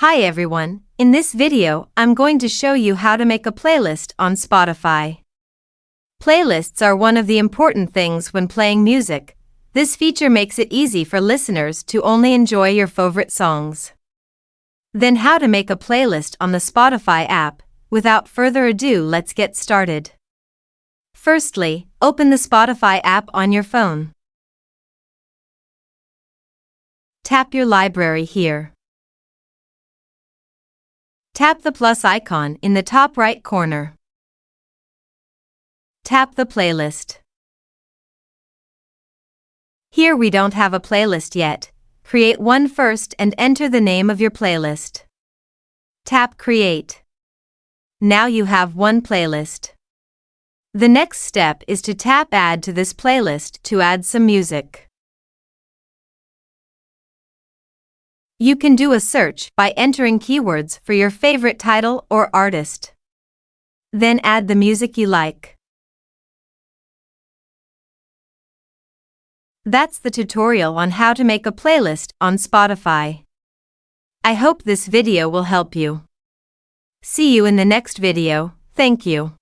Hi everyone, in this video I'm going to show you how to make a playlist on Spotify. Playlists are one of the important things when playing music. This feature makes it easy for listeners to only enjoy your favorite songs. Then how to make a playlist on the Spotify app. Without further ado, let's get started. Firstly, open the Spotify app on your phone. Tap your library here. Tap the plus icon in the top right corner. Tap the playlist. Here we don't have a playlist yet. Create one first and enter the name of your playlist. Tap Create. Now you have one playlist. The next step is to tap Add to this playlist to add some music. You can do a search by entering keywords for your favorite title or artist. Then add the music you like. That's the tutorial on how to make a playlist on Spotify. I hope this video will help you. See you in the next video. Thank you.